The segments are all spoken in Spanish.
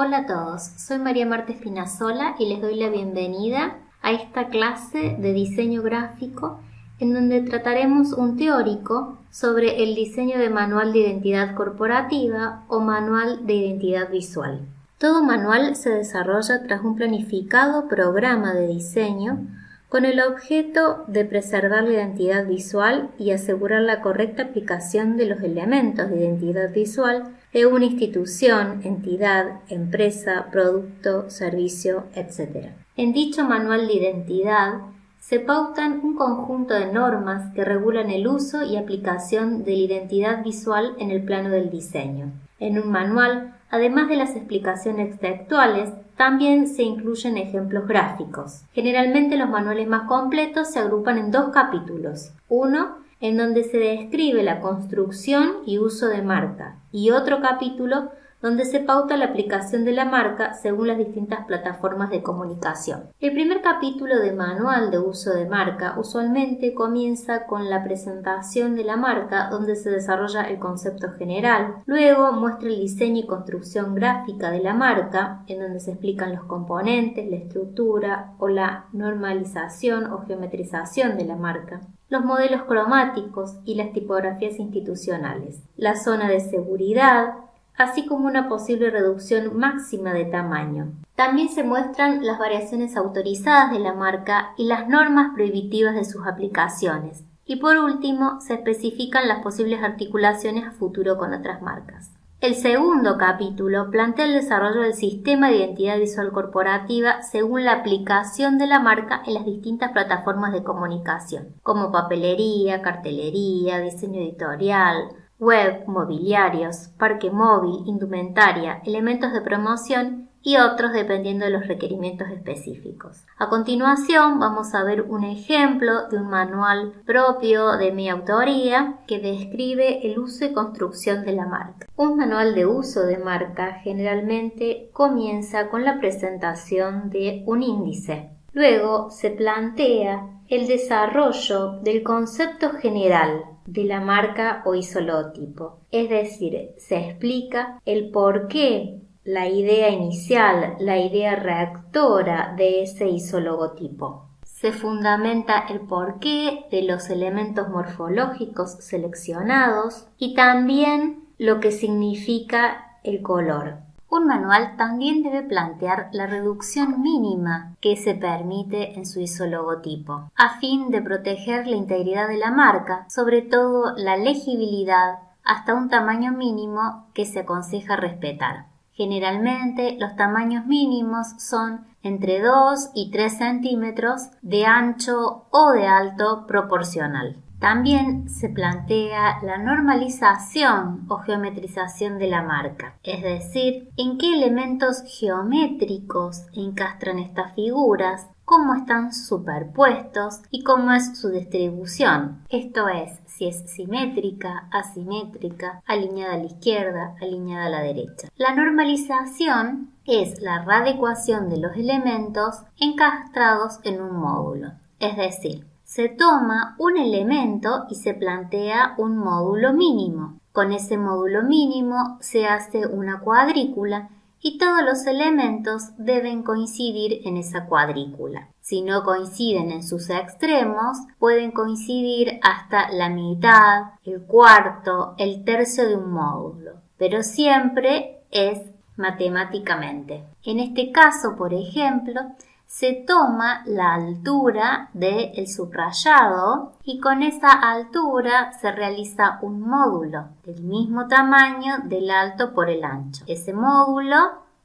Hola a todos, soy María Marta Espinazola y les doy la bienvenida a esta clase de diseño gráfico en donde trataremos un teórico sobre el diseño de manual de identidad corporativa o manual de identidad visual. Todo manual se desarrolla tras un planificado programa de diseño con el objeto de preservar la identidad visual y asegurar la correcta aplicación de los elementos de identidad visual de una institución, entidad, empresa, producto, servicio, etc. En dicho manual de identidad se pautan un conjunto de normas que regulan el uso y aplicación de la identidad visual en el plano del diseño. En un manual, además de las explicaciones textuales, también se incluyen ejemplos gráficos. Generalmente los manuales más completos se agrupan en dos capítulos. Uno en donde se describe la construcción y uso de marca, y otro capítulo donde se pauta la aplicación de la marca según las distintas plataformas de comunicación. El primer capítulo de manual de uso de marca usualmente comienza con la presentación de la marca, donde se desarrolla el concepto general. Luego muestra el diseño y construcción gráfica de la marca, en donde se explican los componentes, la estructura o la normalización o geometrización de la marca, los modelos cromáticos y las tipografías institucionales, la zona de seguridad, así como una posible reducción máxima de tamaño. También se muestran las variaciones autorizadas de la marca y las normas prohibitivas de sus aplicaciones. Y por último, se especifican las posibles articulaciones a futuro con otras marcas. El segundo capítulo plantea el desarrollo del sistema de identidad visual corporativa según la aplicación de la marca en las distintas plataformas de comunicación, como papelería, cartelería, diseño editorial, web, mobiliarios, parque móvil, indumentaria, elementos de promoción y otros dependiendo de los requerimientos específicos. A continuación vamos a ver un ejemplo de un manual propio de mi autoría que describe el uso y construcción de la marca. Un manual de uso de marca generalmente comienza con la presentación de un índice. Luego se plantea el desarrollo del concepto general de la marca o isologotipo, es decir, se explica el porqué, la idea inicial, la idea rectora de ese isologotipo. Se fundamenta el porqué de los elementos morfológicos seleccionados y también lo que significa el color. Un manual también debe plantear la reducción mínima que se permite en su isologotipo, a fin de proteger la integridad de la marca, sobre todo la legibilidad, hasta un tamaño mínimo que se aconseja respetar. Generalmente los tamaños mínimos son entre 2 y 3 centímetros de ancho o de alto proporcional. También se plantea la normalización o geometrización de la marca, es decir, en qué elementos geométricos encastran estas figuras, cómo están superpuestos y cómo es su distribución. Esto es, si es simétrica, asimétrica, alineada a la izquierda, alineada a la derecha. La normalización es la readecuación de los elementos encastrados en un módulo, es decir, se toma un elemento y se plantea un módulo mínimo. Con ese módulo mínimo se hace una cuadrícula y todos los elementos deben coincidir en esa cuadrícula. Si no coinciden en sus extremos, pueden coincidir hasta la mitad, el cuarto, el tercio de un módulo, pero siempre es matemáticamente. En este caso, por ejemplo, se toma la altura del subrayado y con esa altura se realiza un módulo del mismo tamaño del alto por el ancho. Ese módulo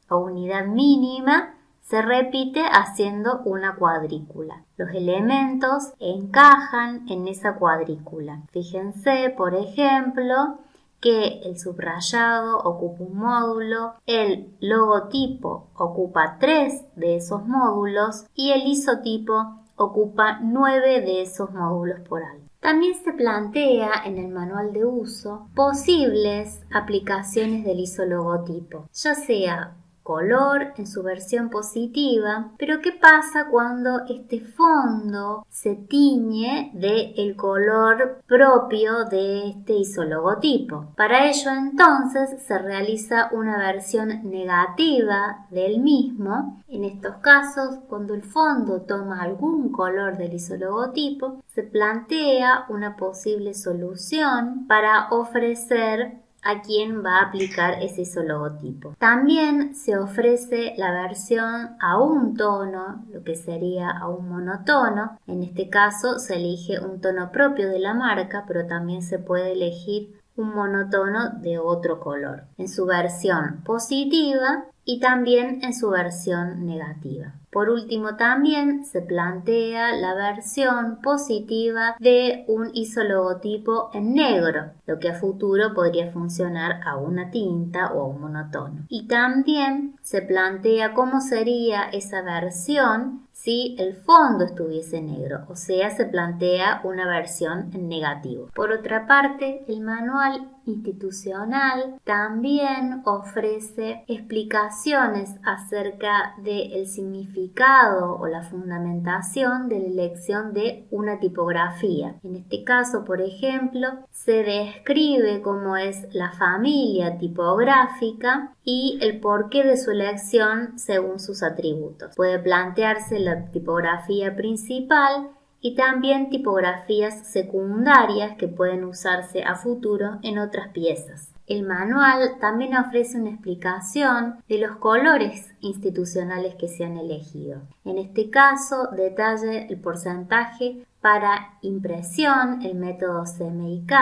o unidad mínima se repite haciendo una cuadrícula. Los elementos encajan en esa cuadrícula. Fíjense, por ejemplo, que el subrayado ocupa un módulo, el logotipo ocupa 3 de esos módulos y el isotipo ocupa 9 de esos módulos por alto. También se plantea en el manual de uso posibles aplicaciones del isologotipo, ya sea color en su versión positiva, pero ¿qué pasa cuando este fondo se tiñe del color propio de este isologotipo? Para ello entonces se realiza una versión negativa del mismo. En estos casos, cuando el fondo toma algún color del isologotipo, se plantea una posible solución para ofrecer a quien va a aplicar ese isologotipo. También se ofrece la versión a un tono, lo que sería a un monotono. En este caso se elige un tono propio de la marca, pero también se puede elegir un monotono de otro color, en su versión positiva y también en su versión negativa. Por último, también se plantea la versión positiva de un isologotipo en negro, lo que a futuro podría funcionar a una tinta o a un monotono. Y también se plantea cómo sería esa versión si el fondo estuviese negro, o sea, se plantea una versión en negativo. Por otra parte, el manual institucional también ofrece explicaciones acerca del significado o la fundamentación de la elección de una tipografía. En este caso, por ejemplo, se describe cómo es la familia tipográfica y el porqué de su elección según sus atributos. Puede plantearse la tipografía principal y también tipografías secundarias que pueden usarse a futuro en otras piezas. El manual también ofrece una explicación de los colores institucionales que se han elegido. En este caso, detalle el porcentaje para impresión, el método CMYK,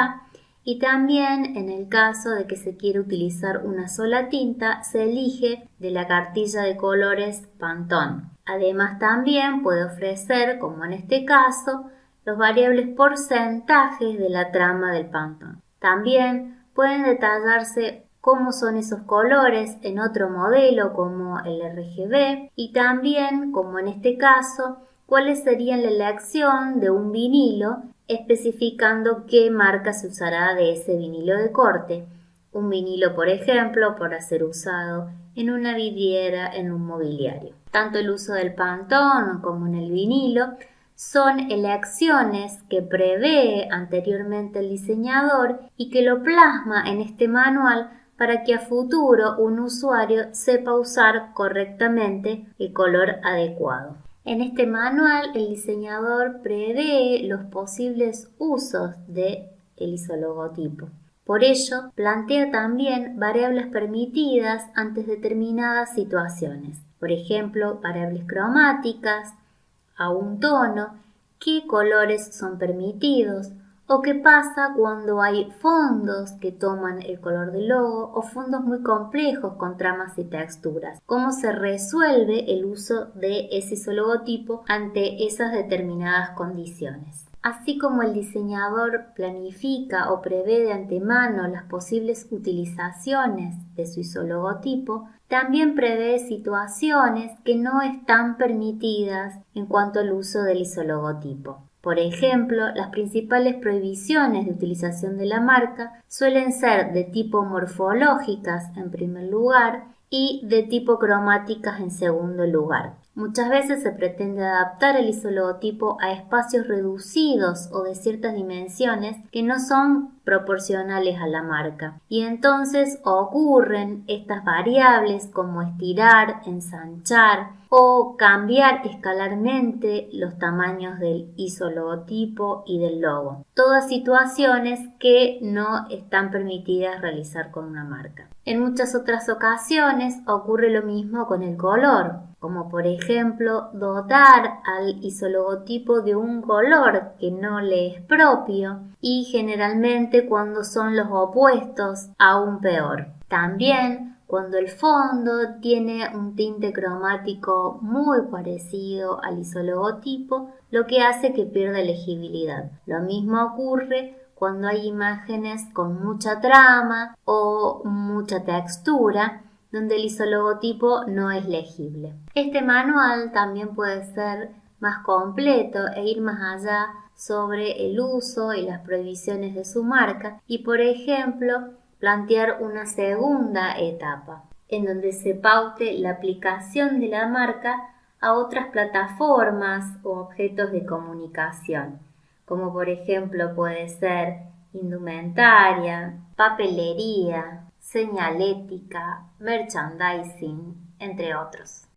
y también en el caso de que se quiera utilizar una sola tinta, se elige de la cartilla de colores Pantone. Además, también puede ofrecer, como en este caso, los variables porcentajes de la trama del Pantone. También pueden detallarse cómo son esos colores en otro modelo como el RGB y también, como en este caso, cuáles serían la elección de un vinilo especificando qué marca se usará de ese vinilo de corte. Un vinilo, por ejemplo, para ser usado en una vidriera, en un mobiliario. Tanto el uso del Pantone como en el vinilo son elecciones que prevé anteriormente el diseñador y que lo plasma en este manual para que a futuro un usuario sepa usar correctamente el color adecuado. En este manual el diseñador prevé los posibles usos del isologotipo. Por ello, plantea también variables permitidas ante determinadas situaciones. Por ejemplo, variables cromáticas, a un tono, qué colores son permitidos o qué pasa cuando hay fondos que toman el color del logo o fondos muy complejos con tramas y texturas. Cómo se resuelve el uso de ese isologotipo ante esas determinadas condiciones. Así como el diseñador planifica o prevé de antemano las posibles utilizaciones de su isologotipo, también prevé situaciones que no están permitidas en cuanto al uso del isologotipo. Por ejemplo, las principales prohibiciones de utilización de la marca suelen ser de tipo morfológicas en primer lugar y de tipo cromáticas en segundo lugar. Muchas veces se pretende adaptar el isologotipo a espacios reducidos o de ciertas dimensiones que no son proporcionales a la marca, y entonces ocurren estas variables como estirar, ensanchar o cambiar escalarmente los tamaños del isologotipo y del logo. Todas situaciones que no están permitidas realizar con una marca. En muchas otras ocasiones ocurre lo mismo con el color, como por ejemplo dotar al isologotipo de un color que no le es propio y generalmente cuando son los opuestos aún peor. También cuando el fondo tiene un tinte cromático muy parecido al isologotipo, lo que hace que pierda legibilidad. Lo mismo ocurre cuando hay imágenes con mucha trama o mucha textura, donde el isologotipo no es legible. Este manual también puede ser más completo e ir más allá sobre el uso y las prohibiciones de su marca y, por ejemplo, plantear una segunda etapa. en donde se paute la aplicación de la marca a otras plataformas o objetos de comunicación, como por ejemplo puede ser indumentaria, papelería, señalética, merchandising, entre otros.